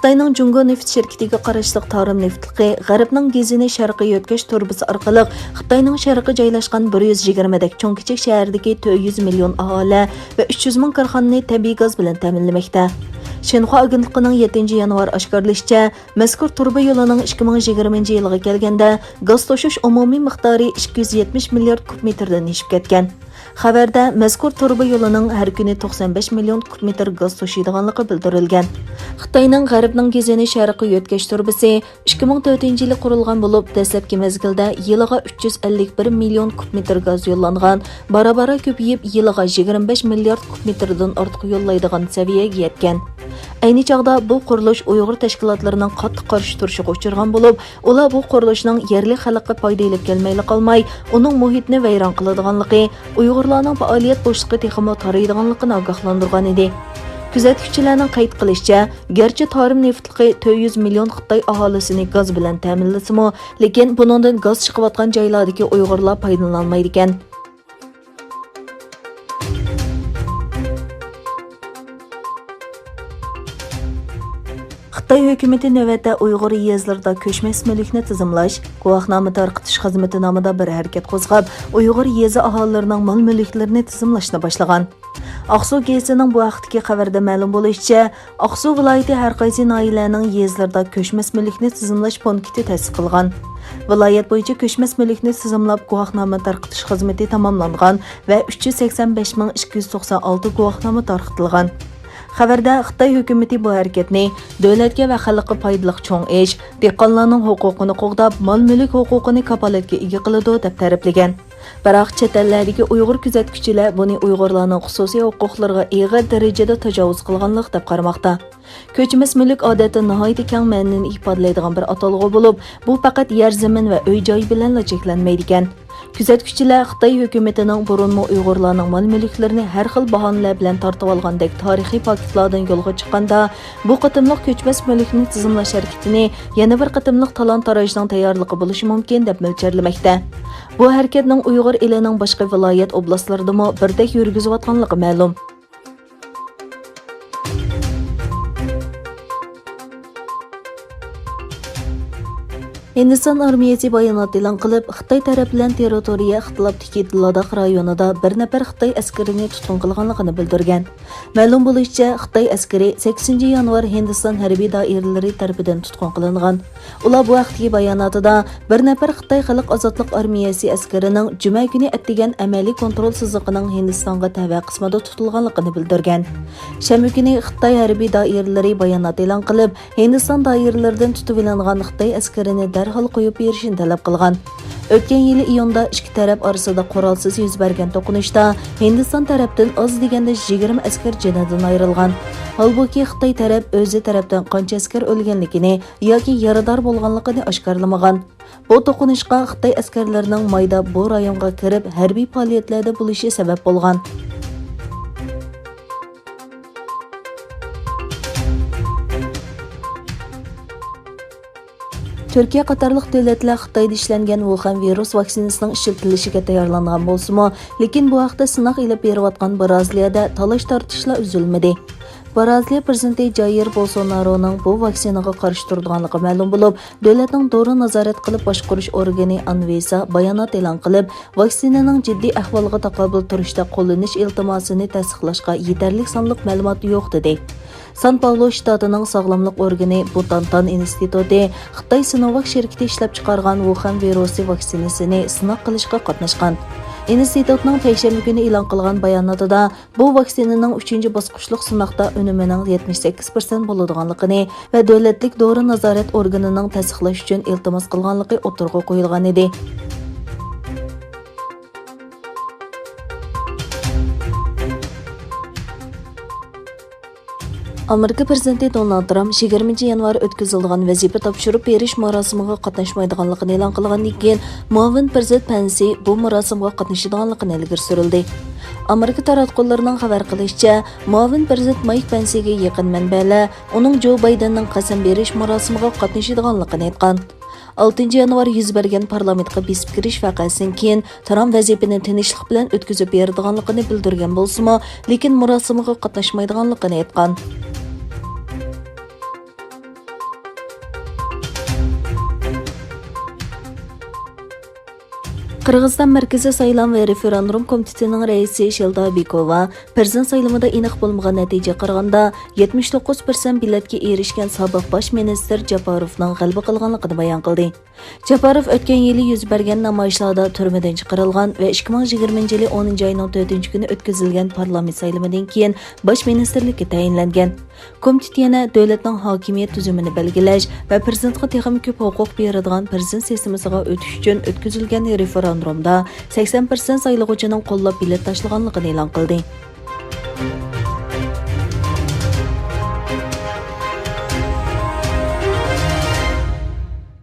Xitoyning Jungo neft şirketiga qarashliq Tarim neftligi G'arbning gazini sharqiy yo'tkash turbasi orqali Xitoyning sharqiga joylashgan 120 dak cho'ng kichik shahardagi 400 million aholi va 300 ming korxonani tabiiy gaz bilan ta'minlamoqda. Shenhua agentligining 7 yanvar oshkorlashicha, mazkur turba yo'lining 2020 yilga kelganda gaz toshish umumiy miqdori 270 milliard kub metrdan oshib ketgan. Xabarda mazkur turba yo'lining har kuni 95 million kub metr gaz toshiydiganligi bildirilgan. Xitoyning G'arbning gazini sharqiy yo'tkash turbasi 2004-yilda qurilgan bo'lib, dastlabki mezgilda yiliga 351 million kub metr gaz yo'llangan, bara-bara ko'payib yiliga 25 milliard kub metrdan ortiq yo'llaydigan saviyaga yetgan. Ayni chog'da bu qurilish Uyg'ur tashkilotlarining qattiq qarshi turishiga uchirgan bo'lib, ular bu qurilishning yerli xalqqa foyda elib kelmayli qolmay, uning muhitni vayron qiladiganligi, Uyg'urlarning faoliyat bo'shliqi texmo taraydiganligini ogohlantirgan edi. Kuzatuvchilarning qayd qilishicha, garchi Tarim neftligi 400 million Xitoy aholisini gaz bilan ta'minlasimi, lekin buningdan gaz chiqayotgan joylardagi Uyg'urlar foydalanolmaydi ekan. Xitoy hukumati navbatda Uyg'ur yezlarida ko'chmas mulkni tizimlash, guvohnoma tarqatish xizmati nomida bir harakat qo'zg'ab, Uyg'ur yezi aholilarining mol-mulklarini tizimlashni boshlagan. Aqsu gazetining bu vaqtdagi xabarda ma'lum bo'lishicha, Aqsu viloyati har qaysi noilaning yezlarida ko'chmas mulkni tizimlash punkti ta'sis qilgan. Viloyat bo'yicha ko'chmas mulkni tizimlab guvohnoma tarqatish xizmati tamomlangan va 385.296 guvohnoma tarqatilgan. Xabarda Xitoy hukumati bu harakatni davlatga va xalqqa foydali cho'ng ish, dehqonlarning huquqini qo'g'dab, mol-mulk huquqini kapolatga ega qiladi deb ta'riflagan. Biroq chet ellardagi Uyg'ur kuzatuvchilar buni Uyg'urlarning xususiy huquqlariga og'ir darajada tajovuz qilganlik deb qaramoqda. Ko'chmas mulk odatda nihoyatda keng ma'noni ifodalaydigan bir atalg'u bo'lib, bu faqat yer zamin va uy-joy bilan cheklanmaydi ekan. Kuzatuvchilar Xitoy hukumatining burunmi Uyg'urlarning mol-mulklarini har xil bahonalar bilan tortib olgandek tarixiy faktlardan yo'lga chiqqanda, bu qatimliq ko'chmas mulkni tizimlash harakatini yana bir qatimliq talon-tarojning tayyorligi bo'lishi mumkin deb mo'ljallanmoqda. Bu harakatning Uyg'ur elining boshqa viloyat oblastlarida birdek yurgizayotganligi ma'lum. Hindiston armiyasi bayonot e'lon qilib, Xitoy taraf bilan territoriya ixtilofdagi Ladakh rayonida bir nafar Xitoy askarini tutqun qilganligini bildirgan. Ma'lum bo'lishicha, Xitoy askari 8 yanvar Hindiston harbiy doiralari tomonidan tutqun qilingan. Ular bu vaqtdagi bayonotida bir nafar Xitoy xalq ozodlik armiyasi askarining juma kuni atdigan amaliy kontrol siziqining Hindistonga tava qismida tutilganligini bildirgan. Shanba kuni Xitoy harbiy doiralari bayonot e'lon qilib, Hindiston doiralaridan tutib olingan Xitoy askarini darhol qo'yib berishini talab qilgan. O'tgan yili iyunda ikki taraf orasida qurolsiz yuz bergan to'qinishda Hindiston tarafdan oz deganda 20 askar jonidan ayrilgan. Holbuki Xitoy taraf o'zi tarafdan qancha askar o'lganligini yoki yarador bo'lganligini oshkorlamagan. Bu to'qinishga Xitoy askarlarining mayda bu rayonga kirib harbiy faoliyatlarda bo'lishi sabab bo'lgan. Türkiye qatarlıq davlatlar Xitoyda ishlangan Wuhan virus vaksinasining ishlatilishiga tayyorlangan bo'lsa-mu, lekin bu vaqtda sinoq ilib berayotgan Braziliyada talash tortishlar uzilmadi. Braziliya prezidenti Jair Bolsonaroning bu vaksinaga qarshi turganligi ma'lum bo'lib, davlatning dori nazorat qilib boshqarish organi Anvisa bayonot e'lon qilib, vaksinaning jiddiy ahvolga taqobil turishda qo'llanish iltimosini tasdiqlashga yetarli sonliq ma'lumot yo'q dedi. San Paulo shtatining sog'lomlik organi Butantan instituti Xitoy Sinovac shirkati ishlab chiqargan Wuhan virusi vaksinasini sinov qilishga qatnashgan. Institutning payshanba kuni e'lon qilgan bayonotida bu vaksinaning 3-bosqichlik sinovda unimining 78% bo'ladiganligini va davlatlik dori nazorat organining tasdiqlash uchun iltimos qilganligi o'tirg'a qo'yilgan edi. Amerika prezidenti Donald Trump 20 yanvar o'tkazilgan vazifa topshirib berish marosimiga qatnashmaydiganligini e'lon qilgandan keyin muavin prezident Pence bu marosimga qatnashadiganligini ilgari surildi. Amerika taratqullarining xabar qilishicha, muavin prezident Mike Pence'ga yaqin manbalar uning Joe Bidenning qasam berish marosimiga qatnashadiganligini aytgan. 6 yanvar yuz bergan parlamentga besib kirish vaqasidan keyin Trump vazifani tinchlik bilan o'tkazib beradiganligini bildirgan bo'lsa-mu, lekin marosimga qatnashmaydiganligini aytgan. Qirg'iziston Markaziy saylov va referendum komitetining raisi Shelda Bikova prezident saylovida aniq bo'lmagan natija qaraganda 79% biletga erishgan sobiq bosh ministr Japarovning g'alaba qilganligini bayon qildi. Japarov o'tgan yili yuz bergan namoyishlarda turmadan chiqarilgan va 2020 yili 10 oyning 4-kuni o'tkazilgan parlament saylovidan keyin bosh ministerlikka tayinlangan. Komitet yana davlatning hokimiyat tuzumini belgilash va prezidentga texnik ko'p huquq beradigan prezident sistemasiga o'tish uchun o'tkazilgan referendumda 80% saylovchining qo'llab bilet tashlaganligini e'lon qildi.